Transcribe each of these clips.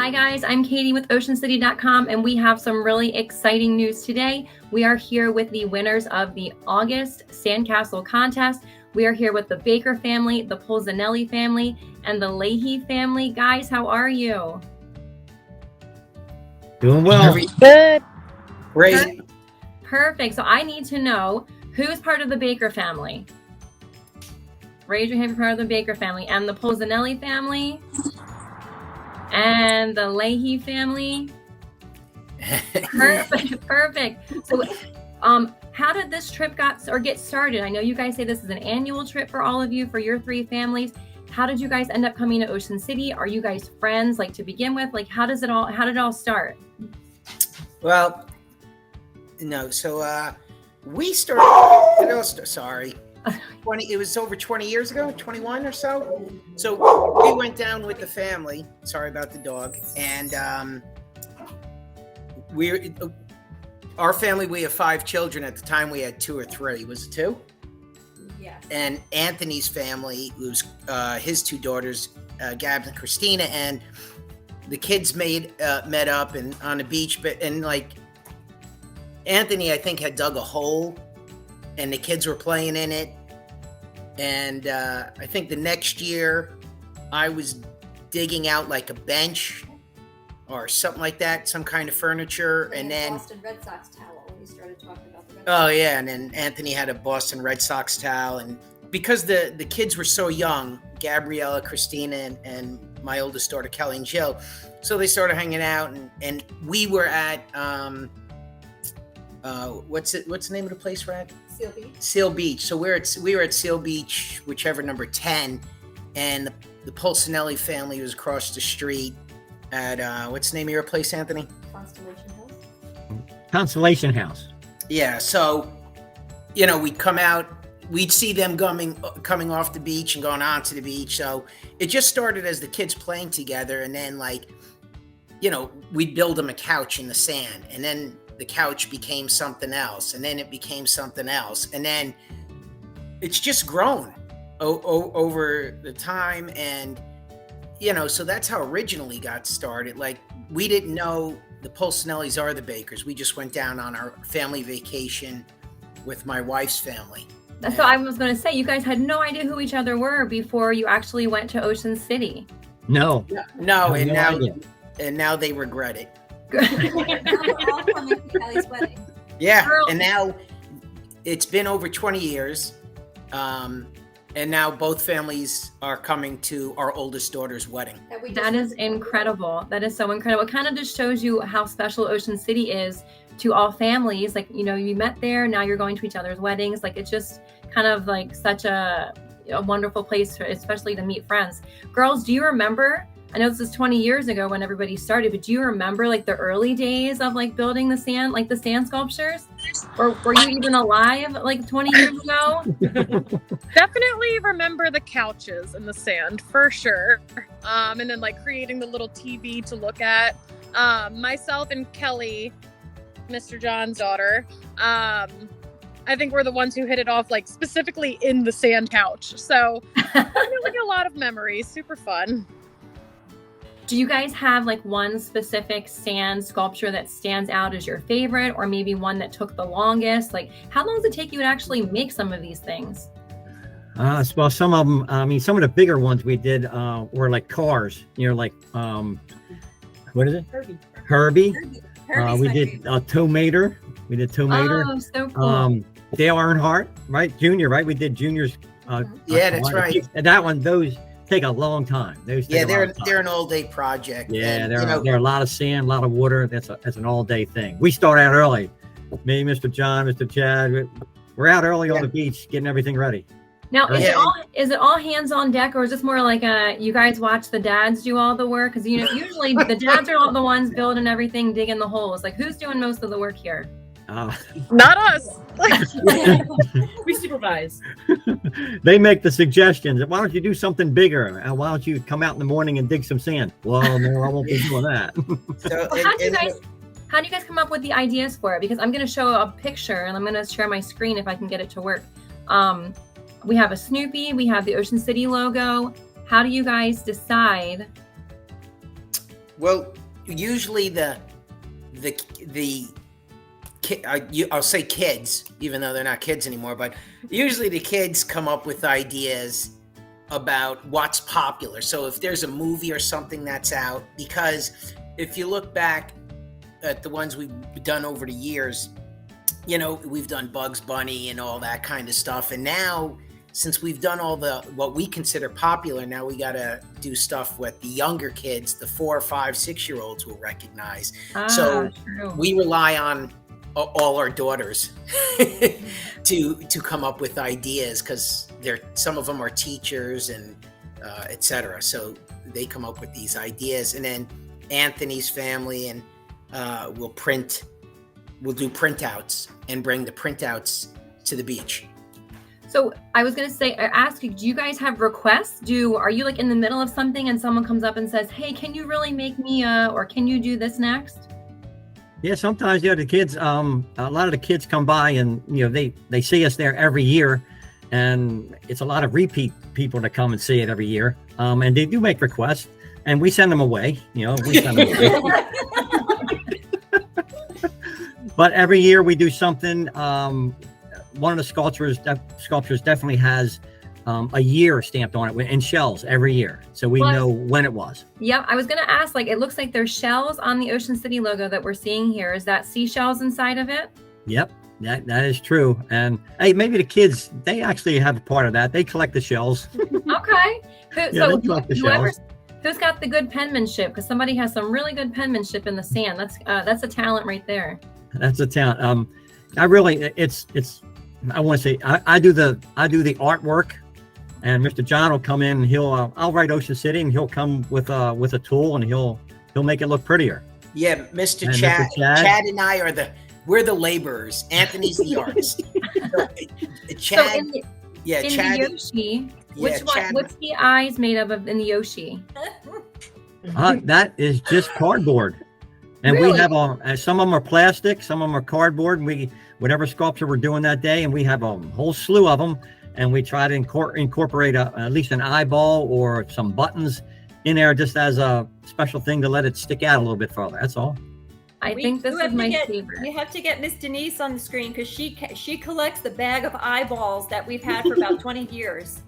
Hi guys, I'm Katie with OceanCity.com, and we have some really exciting news today. We are here with the winners of the August Sandcastle contest. We are here with the Baker family, the Polzanelli family, and the Leahy family. Guys, how are you? Doing well. Good. Great. Perfect. So I need to know who's part of the Baker family. Raise your hand if you're part of the Baker family. And the Polzanelli family. And the Leahy family. Perfect. So how did this trip get started? I know you guys say this is an annual trip for all of you, for your three families. How did you guys end up coming to Ocean City? Are you guys friends, like, to begin with? Like, how did it all start? Well, no. So we started. Sorry. It was over 20 years ago, 21 or so. So we went down with the family. Sorry about the dog. And our family, we have 5 children. At the time, we had 2 or 3. Was it 2? Yes. And Anthony's family was his 2 daughters, Gabs and Christina, and the kids met up and on the beach. And like Anthony, I think, had dug a hole, and the kids were playing in it. And I think the next year, I was digging out like a bench or something like that, some kind of furniture, and then Boston Red Sox towel when we started talking about the Red oh Sox. yeah, and then Anthony had a Boston Red Sox towel, and because the kids were so young, Gabriella, Christina, and my oldest daughter Kelly and Jill, so they started hanging out, and we were at what's the name of the place we're at? Seal Beach. Seal Beach. So we were at Seal Beach, whichever number 10, and the Polzanelli family was across the street at what's the name of your place, Anthony? Constellation House. Constellation House. Yeah. So, we'd come out, we'd see them coming off the beach and going onto the beach. So it just started as the kids playing together, and then we'd build them a couch in the sand, and then the couch became something else, and then it became something else, and then it's just grown over the time. And so that's how originally got started. Like, we didn't know the Polzanellis are the Bakers. We just went down on our family vacation with my wife's family. That's what I was going to say. You guys had no idea who each other were before you actually went to Ocean City. No. And now they regret it. Now we're all coming to Kelly's wedding. Yeah, Girl. and now it's been over 20 years, and now both families are coming to our oldest daughter's wedding. That is incredible. That is so incredible. It kind of just shows you how special Ocean City is to all families. Like, you met there, now you're going to each other's weddings. Like, it's just kind of like such a wonderful place, especially to meet friends. Girls, do you remember? I know this is 20 years ago when everybody started, but do you remember like the early days of like building the sand sculptures? Or were you even alive like 20 years ago? Definitely remember the couches in the sand for sure. And then like creating the little TV to look at. Myself and Kelly, Mr. John's daughter, I think we're the ones who hit it off like specifically in the sand couch. So definitely a lot of memories, super fun. Do you guys have like one specific sand sculpture that stands out as your favorite, or maybe one that took the longest? Like, how long does it take you to actually make some of these things? Well, some of them, some of the bigger ones we did were like cars, like, what is it? Herbie. We did Tow Mater. We did Tow Mater. Oh, so cool. Dale Earnhardt, right? Junior, right? We did Junior's. Yeah, that's right. And that one, those take a long time. They're an all-day project. Yeah, and, there are a lot of sand, a lot of water. That's an all-day thing. We start out early. Me, Mr. John, Mr. Chad, we're out early on the beach getting everything ready. Now, is it all hands on deck, or is this more like you guys watch the dads do all the work? Because usually the dads are all the ones building everything, digging the holes. Like, who's doing most of the work here? Not us. We supervise. They make the suggestions. Why don't you do something bigger? Why don't you come out in the morning and dig some sand? Well, no, I won't be doing that. So, how do you guys come up with the ideas for it? Because I'm going to show a picture, and I'm going to share my screen if I can get it to work. We have a Snoopy. We have the Ocean City logo. How do you guys decide Well, usually I'll say kids, even though they're not kids anymore, but usually the kids come up with ideas about what's popular. So if there's a movie or something that's out, because if you look back at the ones we've done over the years, you know, we've done Bugs Bunny and all that kind of stuff. And now, since we've done all what we consider popular, now we got to do stuff with the younger kids, the 4, 5, 6-year-olds will recognize. So true. we rely on all our daughters to come up with ideas, because some of them are teachers and etc. So they come up with these ideas, and then Anthony's family and we'll do printouts and bring the printouts to the beach. So I was going to ask you, do you guys have requests? Are you like in the middle of something and someone comes up and says, hey, can you really make me or can you do this next? Yeah, sometimes, the kids, a lot of the kids come by and, they see us there every year, and it's a lot of repeat people that come and see it every year. And they do make requests, and we send them away, we send them away. But every year we do something. One of the sculptures definitely has a year stamped on it in shells every year, so we know when it was. Yep, I was going to ask, it looks like there's shells on the Ocean City logo that we're seeing here. Is that seashells inside of it? Yep, that is true. And hey, maybe the kids, they actually have a part of that. They collect the shells. Okay. They collect the shells. Who's got the good penmanship? Because somebody has some really good penmanship in the sand. That's a talent right there. That's a talent. I really, I want to say, I do the artwork, and Mr. John will come in and I'll write Ocean City, and he'll come with a tool, and he'll make it look prettier. Yeah, Mr. Chad and I we're the laborers. Anthony's the artist. Chad, so in the Yoshi, what's the eyes made of in the Yoshi? That is just cardboard. And really? We have some of them are plastic, some of them are cardboard, and whatever sculpture we're doing that day, and we have a whole slew of them, and we try to incorporate at least an eyeball or some buttons in there, just as a special thing to let it stick out a little bit further. That's all. I think this is my favorite. You have to get Miss Denise on the screen, because she collects the bag of eyeballs that we've had for about 20 years.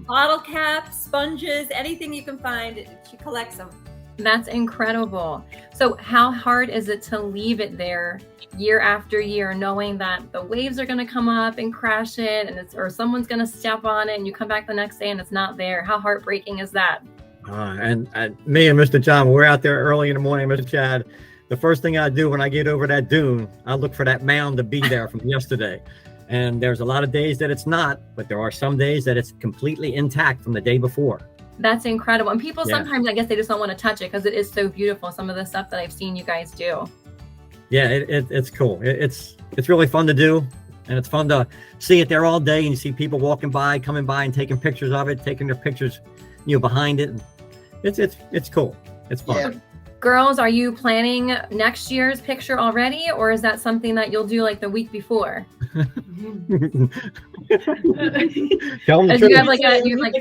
Bottle caps, sponges, anything you can find, she collects them. That's incredible. So how hard is it to leave it there year after year, knowing that the waves are going to come up and crash it, or someone's going to step on it, and you come back the next day and it's not there? How heartbreaking is that? And me and Mr. John, we're out there early in the morning, Mr. Chad. The first thing I do when I get over that dune, I look for that mound to be there from yesterday. And there's a lot of days that it's not, but there are some days that it's completely intact from the day before. That's incredible. And people sometimes, I guess, they just don't want to touch it because it is so beautiful. Some of the stuff that I've seen you guys do. Yeah, it's cool. It's really fun to do, and it's fun to see it there all day, and you see people walking by, coming by, and taking pictures of it, taking their pictures, behind it. It's cool. It's fun. Yeah. Girls, are you planning next year's picture already, or is that something that you'll do like the week before? Tell them the Do truth. you have like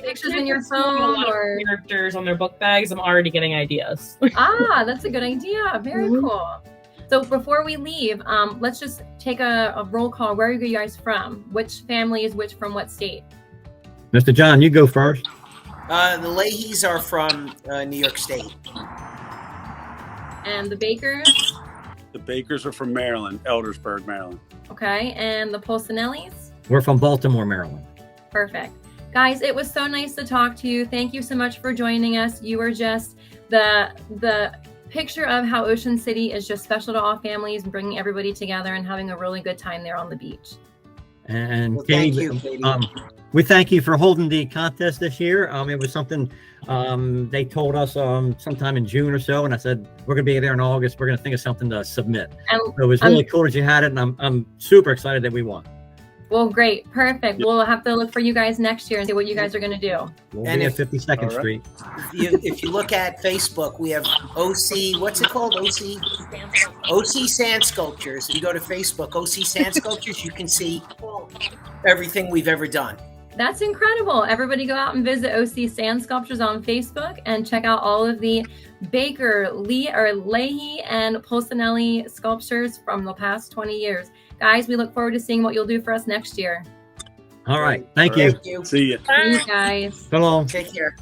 pictures in your phone or characters on their book bags? I'm already getting ideas. That's a good idea. Very cool. So before we leave, let's just take a roll call. Where are you guys from? Which family is which from what state? Mr. John, you go first. The Leahys are from New York State. And the Bakers? The Bakers are from Maryland, Eldersburg, Maryland. Okay. And the Polsinellis? We're from Baltimore, Maryland. Perfect. Guys, it was so nice to talk to you. Thank you so much for joining us. You were just the picture of how Ocean City is just special to all families and bringing everybody together and having a really good time there on the beach. And Well, thank Katie, you, Katie. we thank you for holding the contest this year. It was something they told us sometime in June or so, and I said, we're going to be there in August. We're going to think of something to submit. And So it was really cool that you had it, and I'm super excited that we won. well, great. Perfect. We'll have to look for you guys next year and see what you guys are going to do. We'll And be if- at 52nd All right. Street. If you look at Facebook, we have OC, what's it called? OC Sand Sculptures. If you go to Facebook, OC Sand Sculptures, you can see everything we've ever done. That's incredible. Everybody go out and visit OC Sand Sculptures on Facebook and check out all of the Baker, Leahy, and Pulcinelli sculptures from the past 20 years. Guys, we look forward to seeing what you'll do for us next year. All right. Thank you. Thank you. See you. See you guys. So long. Take care.